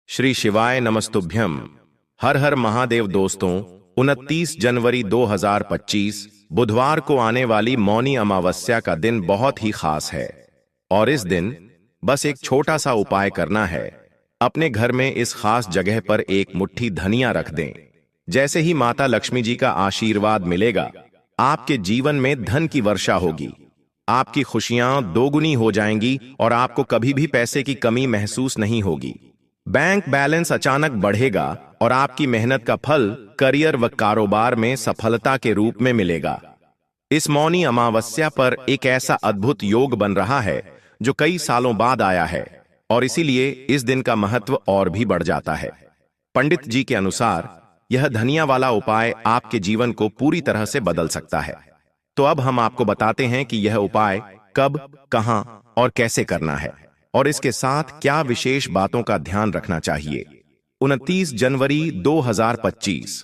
श्री शिवाय नमस्तुभ्यम। हर हर महादेव। दोस्तों, 29 जनवरी 2025 बुधवार को आने वाली मौनी अमावस्या का दिन बहुत ही खास है और इस दिन बस एक छोटा सा उपाय करना है। अपने घर में इस खास जगह पर एक मुट्ठी धनिया रख दें। जैसे ही माता लक्ष्मी जी का आशीर्वाद मिलेगा, आपके जीवन में धन की वर्षा होगी, आपकी खुशियां दोगुनी हो जाएंगी और आपको कभी भी पैसे की कमी महसूस नहीं होगी। बैंक बैलेंस अचानक बढ़ेगा और आपकी मेहनत का फल करियर व कारोबार में सफलता के रूप में मिलेगा। इस मौनी अमावस्या पर एक ऐसा अद्भुत योग बन रहा है जो कई सालों बाद आया है और इसीलिए इस दिन का महत्व और भी बढ़ जाता है। पंडित जी के अनुसार यह धनिया वाला उपाय आपके जीवन को पूरी तरह से बदल सकता है। तो अब हम आपको बताते हैं कि यह उपाय कब, कहां और कैसे करना है और इसके साथ क्या विशेष बातों का ध्यान रखना चाहिए। 29 जनवरी 2025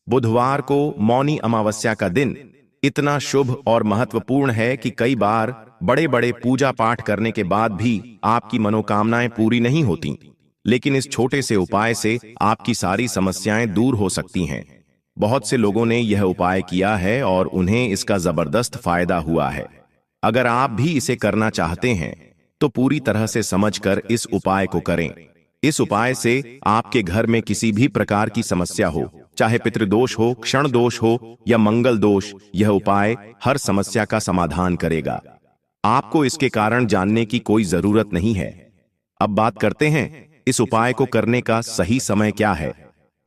बुधवार को मौनी अमावस्या का दिन इतना शुभ और महत्वपूर्ण है कि कई बार बड़े बड़े पूजा पाठ करने के बाद भी आपकी मनोकामनाएं पूरी नहीं होती, लेकिन इस छोटे से उपाय से आपकी सारी समस्याएं दूर हो सकती हैं। बहुत से लोगों ने यह उपाय किया है और उन्हें इसका जबरदस्त फायदा हुआ है। अगर आप भी इसे करना चाहते हैं तो पूरी तरह से समझकर इस उपाय को करें। इस उपाय से आपके घर में किसी भी प्रकार की समस्या हो, चाहे पितृदोष हो, क्षण दोष हो या मंगल दोष, यह उपाय हर समस्या का समाधान करेगा। आपको इसके कारण जानने की कोई जरूरत नहीं है। अब बात करते हैं इस उपाय को करने का सही समय क्या है।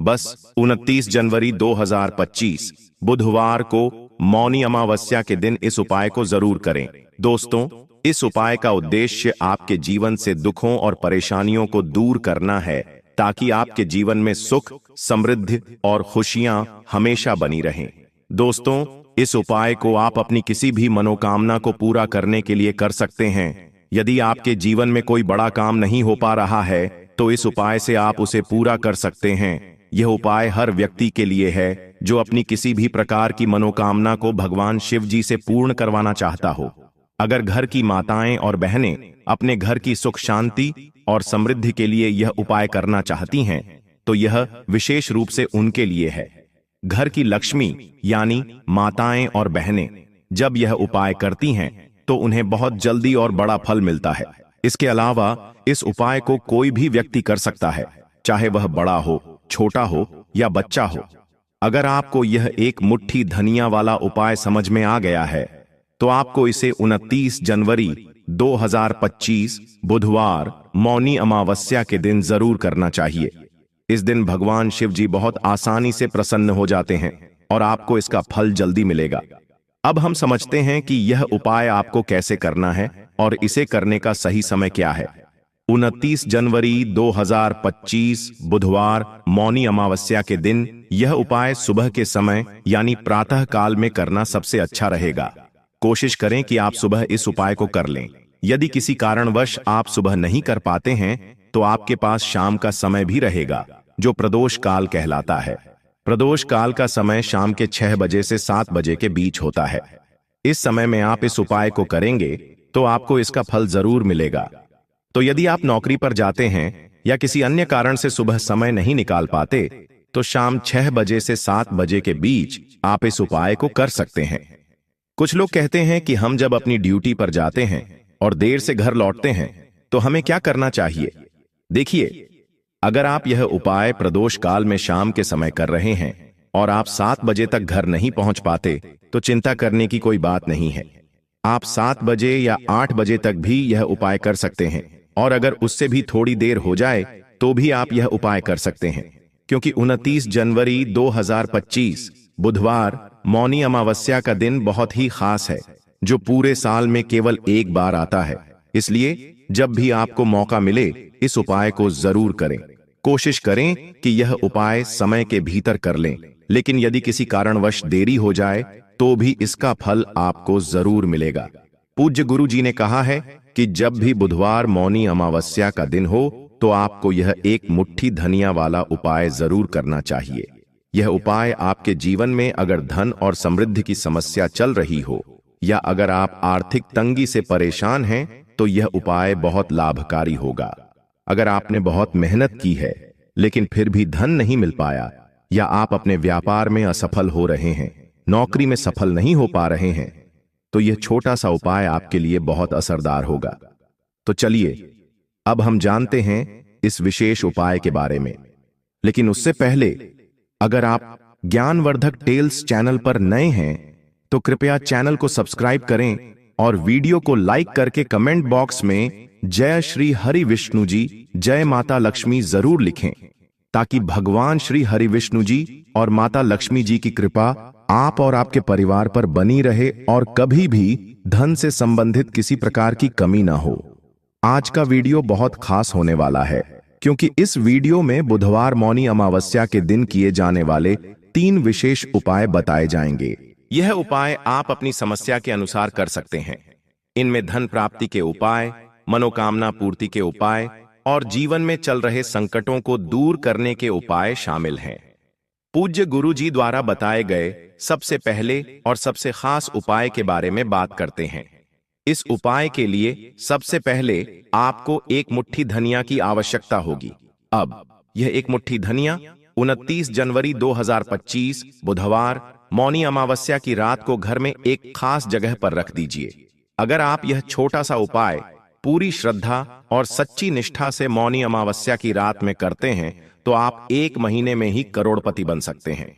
बस 29 जनवरी 2025 बुधवार को मौनी अमावस्या के दिन इस उपाय को जरूर करें। दोस्तों, इस उपाय का उद्देश्य आपके जीवन से दुखों और परेशानियों को दूर करना है ताकि आपके जीवन में सुख, समृद्धि और खुशियां हमेशा बनी रहें। दोस्तों, इस उपाय को आप अपनी किसी भी मनोकामना को पूरा करने के लिए कर सकते हैं। यदि आपके जीवन में कोई बड़ा काम नहीं हो पा रहा है तो इस उपाय से आप उसे पूरा कर सकते हैं। यह उपाय हर व्यक्ति के लिए है जो अपनी किसी भी प्रकार की मनोकामना को भगवान शिव जी से पूर्ण करवाना चाहता हो। अगर घर की माताएं और बहनें अपने घर की सुख शांति और समृद्धि के लिए यह उपाय करना चाहती हैं, तो यह विशेष रूप से उनके लिए है। घर की लक्ष्मी यानी माताएं और बहनें जब यह उपाय करती हैं तो उन्हें बहुत जल्दी और बड़ा फल मिलता है। इसके अलावा इस उपाय को कोई भी व्यक्ति कर सकता है, चाहे वह बड़ा हो, छोटा हो या बच्चा हो। अगर आपको यह एक मुट्ठी धनिया वाला उपाय समझ में आ गया है तो आपको इसे 29 जनवरी 2025 बुधवार मौनी अमावस्या के दिन जरूर करना चाहिए। इस दिन भगवान शिव जी बहुत आसानी से प्रसन्न हो जाते हैं और आपको इसका फल जल्दी मिलेगा। अब हम समझते हैं कि यह उपाय आपको कैसे करना है और इसे करने का सही समय क्या है। 29 जनवरी 2025 बुधवार मौनी अमावस्या के दिन यह उपाय सुबह के समय यानी प्रातः काल में करना सबसे अच्छा रहेगा। कोशिश करें कि आप सुबह इस उपाय को कर लें। यदि किसी कारणवश आप सुबह नहीं कर पाते हैं तो आपके पास शाम का समय भी रहेगा जो प्रदोष काल कहलाता है। प्रदोष काल का समय शाम के 6 बजे से 7 बजे के बीच होता है। इस समय में आप इस उपाय को करेंगे तो आपको इसका फल जरूर मिलेगा। तो यदि आप नौकरी पर जाते हैं या किसी अन्य कारण से सुबह समय नहीं निकाल पाते तो शाम 6 बजे से 7 बजे के बीच आप इस उपाय को कर सकते हैं। कुछ लोग कहते हैं कि हम जब अपनी ड्यूटी पर जाते हैं और देर से घर लौटते हैं तो हमें क्या करना चाहिए। देखिए, अगर आप यह उपाय प्रदोष काल में शाम के समय कर रहे हैं और आप 7 बजे तक घर नहीं पहुंच पाते तो चिंता करने की कोई बात नहीं है। आप 7 बजे या 8 बजे तक भी यह उपाय कर सकते हैं और अगर उससे भी थोड़ी देर हो जाए तो भी आप यह उपाय कर सकते हैं, क्योंकि 29 जनवरी 2025 बुधवार मौनी अमावस्या का दिन बहुत ही खास है जो पूरे साल में केवल एक बार आता है। इसलिए जब भी आपको मौका मिले इस उपाय को जरूर करें। कोशिश करें कि यह उपाय समय के भीतर कर लें, लेकिन यदि किसी कारणवश देरी हो जाए तो भी इसका फल आपको जरूर मिलेगा। पूज्य गुरु जी ने कहा है कि जब भी बुधवार मौनी अमावस्या का दिन हो तो आपको यह एक मुट्ठी धनिया वाला उपाय जरूर करना चाहिए। यह उपाय आपके जीवन में अगर धन और समृद्धि की समस्या चल रही हो या अगर आप आर्थिक तंगी से परेशान हैं तो यह उपाय बहुत लाभकारी होगा। अगर आपने बहुत मेहनत की है लेकिन फिर भी धन नहीं मिल पाया, या आप अपने व्यापार में असफल हो रहे हैं, नौकरी में सफल नहीं हो पा रहे हैं, तो यह छोटा सा उपाय आपके लिए बहुत असरदार होगा। तो चलिए अब हम जानते हैं इस विशेष उपाय के बारे में। लेकिन उससे पहले, अगर आप ज्ञानवर्धक टेल्स चैनल पर नए हैं तो कृपया चैनल को सब्सक्राइब करें और वीडियो को लाइक करके कमेंट बॉक्स में जय श्री हरि विष्णु जी, जय माता लक्ष्मी जरूर लिखें, ताकि भगवान श्री हरि विष्णु जी और माता लक्ष्मी जी की कृपा आप और आपके परिवार पर बनी रहे और कभी भी धन से संबंधित किसी प्रकार की कमी ना हो। आज का वीडियो बहुत खास होने वाला है, क्योंकि इस वीडियो में बुधवार मौनी अमावस्या के दिन किए जाने वाले 3 विशेष उपाय बताए जाएंगे। यह उपाय आप अपनी समस्या के अनुसार कर सकते हैं। इनमें धन प्राप्ति के उपाय, मनोकामना पूर्ति के उपाय और जीवन में चल रहे संकटों को दूर करने के उपाय शामिल हैं। पूज्य गुरु जी द्वारा बताए गए सबसे पहले और सबसे खास उपाय के बारे में बात करते हैं। इस उपाय के लिए सबसे पहले आपको एक मुट्ठी धनिया की आवश्यकता होगी। अब यह एक मुट्ठी धनिया 29 जनवरी 2025 बुधवार मौनी अमावस्या की रात को घर में एक खास जगह पर रख दीजिए। अगर आप यह छोटा सा उपाय पूरी श्रद्धा और सच्ची निष्ठा से मौनी अमावस्या की रात में करते हैं तो आप 1 महीने में ही करोड़पति बन सकते हैं।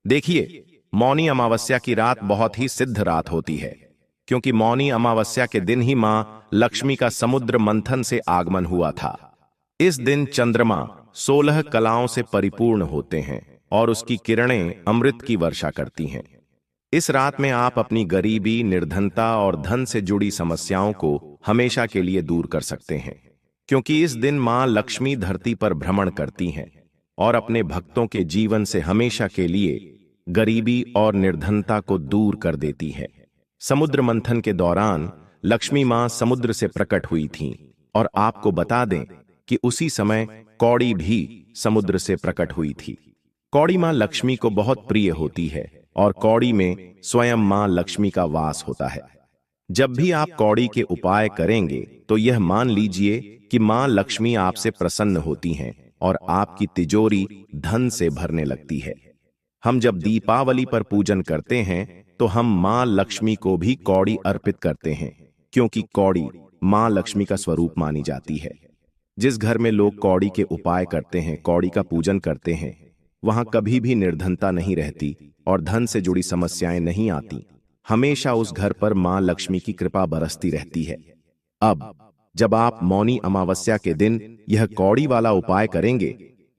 देखिए, मौनी अमावस्या की रात बहुत ही सिद्ध रात होती है, क्योंकि मौनी अमावस्या के दिन ही मां लक्ष्मी का समुद्र मंथन से आगमन हुआ था। इस दिन चंद्रमा 16 कलाओं से परिपूर्ण होते हैं और उसकी किरणें अमृत की वर्षा करती हैं। इस रात में आप अपनी गरीबी, निर्धनता और धन से जुड़ी समस्याओं को हमेशा के लिए दूर कर सकते हैं, क्योंकि इस दिन मां लक्ष्मी धरती पर भ्रमण करती हैं और अपने भक्तों के जीवन से हमेशा के लिए गरीबी और निर्धनता को दूर कर देती है। समुद्र मंथन के दौरान लक्ष्मी मां समुद्र से प्रकट हुई थीं, और आपको बता दें कि उसी समय कौड़ी भी समुद्र से प्रकट हुई थी। कौड़ी मां लक्ष्मी को बहुत प्रिय होती है और कौड़ी में स्वयं मां लक्ष्मी का वास होता है। जब भी आप कौड़ी के उपाय करेंगे तो यह मान लीजिए कि मां लक्ष्मी आपसे प्रसन्न होती हैं और आपकी तिजोरी धन से भरने लगती है। हम जब दीपावली पर पूजन करते हैं तो हम मां लक्ष्मी को भी कौड़ी अर्पित करते हैं, क्योंकि कौड़ी मां लक्ष्मी का स्वरूप मानी जाती है। जिस घर में लोग कौड़ी के उपाय करते हैं, कौड़ी का पूजन करते हैं, वहां कभी भी निर्धनता नहीं रहती और धन से जुड़ी समस्याएं नहीं आती। हमेशा उस घर पर मां लक्ष्मी की कृपा बरसती रहती है। अब जब आप मौनी अमावस्या के दिन यह कौड़ी वाला उपाय करेंगे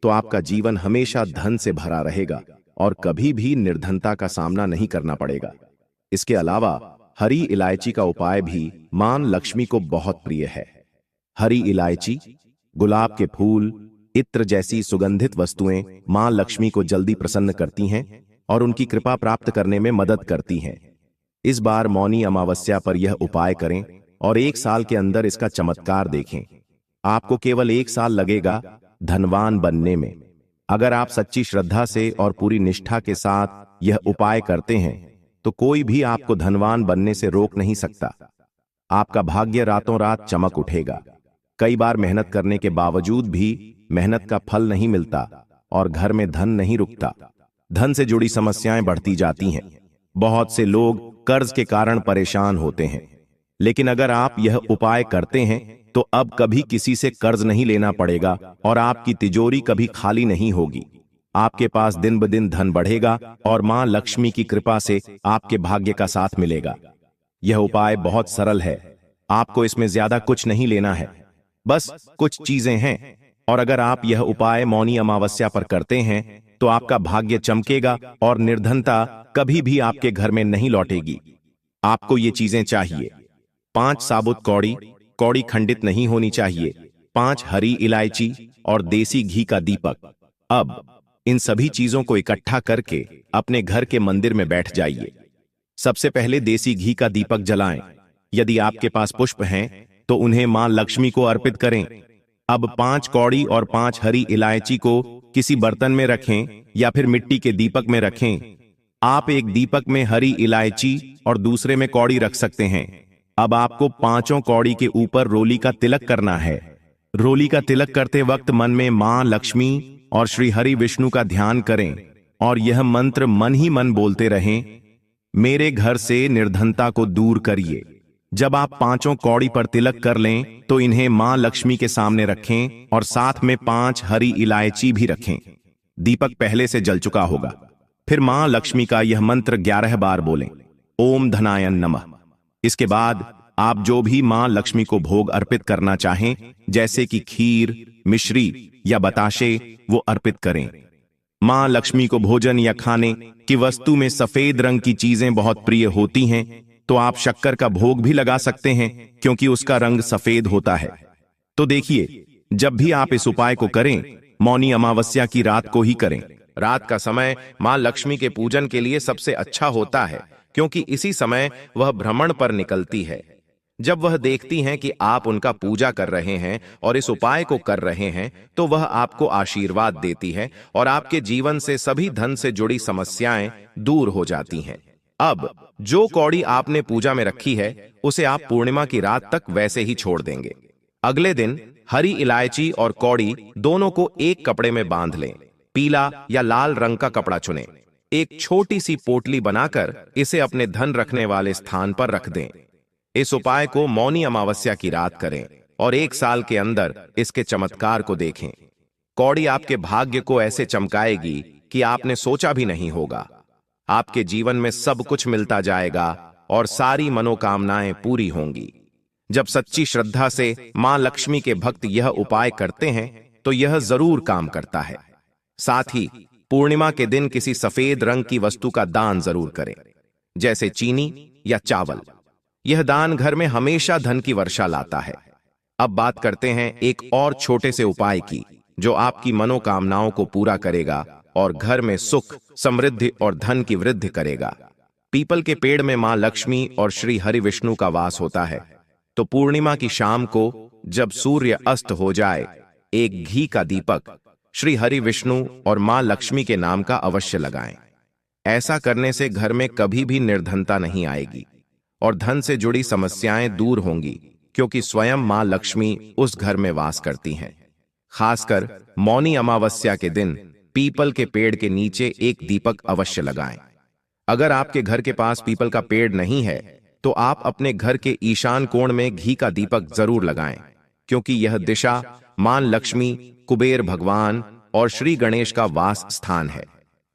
तो आपका जीवन हमेशा धन से भरा रहेगा और कभी भी निर्धनता का सामना नहीं करना पड़ेगा। इसके अलावा हरी इलायची का उपाय भी मां लक्ष्मी को बहुत प्रिय है। हरी इलायची, गुलाब के फूल, इत्र जैसी सुगंधित वस्तुएं मां लक्ष्मी को जल्दी प्रसन्न करती हैं और उनकी कृपा प्राप्त करने में मदद करती हैं। इस बार मौनी अमावस्या पर यह उपाय करें और 1 साल के अंदर इसका चमत्कार देखें। आपको केवल 1 साल लगेगा धनवान बनने में। अगर आप सच्ची श्रद्धा से और पूरी निष्ठा के साथ यह उपाय करते हैं तो कोई भी आपको धनवान बनने से रोक नहीं सकता। आपका भाग्य रातों रात चमक उठेगा। कई बार मेहनत करने के बावजूद भी मेहनत का फल नहीं मिलता और घर में धन नहीं रुकता। धन से जुड़ी समस्याएं बढ़ती जाती हैं। बहुत से लोग कर्ज के कारण परेशान होते हैं, लेकिन अगर आप यह उपाय करते हैं तो अब कभी किसी से कर्ज नहीं लेना पड़ेगा और आपकी तिजोरी कभी खाली नहीं होगी। आपके पास दिन ब दिन धन बढ़ेगा और मां लक्ष्मी की कृपा से आपके भाग्य का साथ मिलेगा। यह उपाय बहुत सरल है। आपको इसमें ज्यादा कुछ नहीं लेना है, बस कुछ चीजें हैं, और अगर आप यह उपाय मौनी अमावस्या पर करते हैं तो आपका भाग्य चमकेगा और निर्धनता कभी भी आपके घर में नहीं लौटेगी। आपको ये चीजें चाहिए: 5 साबुत कौड़ी, कौड़ी खंडित नहीं होनी चाहिए, 5 हरी इलायची और देसी घी का दीपक। अब इन सभी चीजों को इकट्ठा करके अपने घर के मंदिर में बैठ जाइए। सबसे पहले देसी घी का दीपक जलाएं। यदि आपके पास पुष्प हैं तो उन्हें मां लक्ष्मी को अर्पित करें। अब 5 कौड़ी और 5 हरी इलायची को किसी बर्तन में रखें या फिर मिट्टी के दीपक में रखें। आप एक दीपक में हरी इलायची और दूसरे में कौड़ी रख सकते हैं। अब आपको 5 कौड़ी के ऊपर रोली का तिलक करना है। रोली का तिलक करते वक्त मन में मां लक्ष्मी और श्री हरि विष्णु का ध्यान करें और यह मंत्र मन ही मन बोलते रहें, मेरे घर से निर्धनता को दूर करिए। जब आप 5 कौड़ी पर तिलक कर लें तो इन्हें मां लक्ष्मी के सामने रखें और साथ में 5 हरी इलायची भी रखें। दीपक पहले से जल चुका होगा। फिर मां लक्ष्मी का यह मंत्र 11 बार बोलें, ओम धनाय नमः। इसके बाद आप जो भी मां लक्ष्मी को भोग अर्पित करना चाहें, जैसे कि खीर, मिश्री या बताशे, वो अर्पित करें। मां लक्ष्मी को भोजन या खाने की वस्तु में सफेद रंग की चीजें बहुत प्रिय होती हैं, तो आप शक्कर का भोग भी लगा सकते हैं क्योंकि उसका रंग सफेद होता है। तो देखिए, जब भी आप इस उपाय को करें, मौनी अमावस्या की रात को ही करें। रात का समय मां लक्ष्मी के पूजन के लिए सबसे अच्छा होता है क्योंकि इसी समय वह भ्रमण पर निकलती है। जब वह देखती हैं कि आप उनका पूजा कर रहे हैं और इस उपाय को कर रहे हैं, तो वह आपको आशीर्वाद देती है और आपके जीवन से सभी धन से जुड़ी समस्याएं दूर हो जाती हैं। अब जो कौड़ी आपने पूजा में रखी है, उसे आप पूर्णिमा की रात तक वैसे ही छोड़ देंगे। अगले दिन हरी इलायची और कौड़ी दोनों को एक कपड़े में बांध लें। पीला या लाल रंग का कपड़ा चुनें। एक छोटी सी पोटली बनाकर इसे अपने धन रखने वाले स्थान पर रख दें। इस उपाय को मौनी अमावस्या की रात करें और 1 साल के अंदर इसके चमत्कार को देखें। कौड़ी आपके भाग्य को ऐसे चमकाएगी कि आपने सोचा भी नहीं होगा। आपके जीवन में सब कुछ मिलता जाएगा और सारी मनोकामनाएं पूरी होंगी। जब सच्ची श्रद्धा से मां लक्ष्मी के भक्त यह उपाय करते हैं तो यह जरूर काम करता है। साथ ही पूर्णिमा के दिन किसी सफेद रंग की वस्तु का दान जरूर करें, जैसे चीनी या चावल। यह दान घर में हमेशा धन की वर्षा लाता है। अब बात करते हैं एक और छोटे से उपाय की, जो आपकी मनोकामनाओं को पूरा करेगा और घर में सुख, समृद्धि और धन की वृद्धि करेगा। पीपल के पेड़ में मां लक्ष्मी और श्री हरि विष्णु का वास होता है, तो पूर्णिमा की शाम को जब सूर्य अस्त हो जाए, एक घी का दीपक श्री हरि विष्णु और मां लक्ष्मी के नाम का अवश्य लगाएं। ऐसा करने से घर में कभी भी निर्धनता नहीं आएगी और धन से जुड़ी समस्याएं दूर होंगी, क्योंकि स्वयं मां लक्ष्मी उस घर में वास करती हैं। खासकर मौनी अमावस्या के दिन पीपल के पेड़ के नीचे एक दीपक अवश्य लगाएं। अगर आपके घर के पास पीपल का पेड़ नहीं है, तो आप अपने घर के ईशान कोण में घी का दीपक जरूर लगाएं, क्योंकि यह दिशा मां लक्ष्मी, कुबेर भगवान और श्री गणेश का वास स्थान है।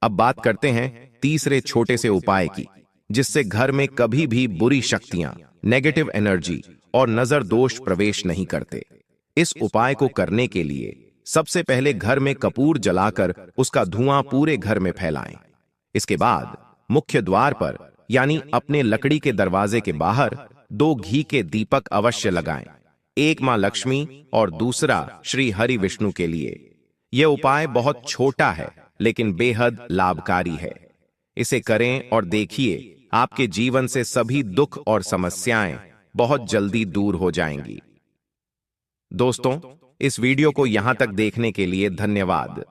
अब बात करते हैं तीसरे छोटे से उपाय की, जिससे घर में कभी भी बुरी शक्तियां, नेगेटिव एनर्जी और नजर दोष प्रवेश नहीं करते। इस उपाय को करने के लिए सबसे पहले घर में कपूर जलाकर उसका धुआं पूरे घर में फैलाएं। इसके बाद मुख्य द्वार पर यानी अपने लकड़ी के दरवाजे के बाहर 2 घी के दीपक अवश्य लगाएं, एक मां लक्ष्मी और दूसरा श्री हरि विष्णु के लिए। यह उपाय बहुत छोटा है लेकिन बेहद लाभकारी है। इसे करें और देखिए, आपके जीवन से सभी दुख और समस्याएं बहुत जल्दी दूर हो जाएंगी। दोस्तों, इस वीडियो को यहां तक देखने के लिए धन्यवाद।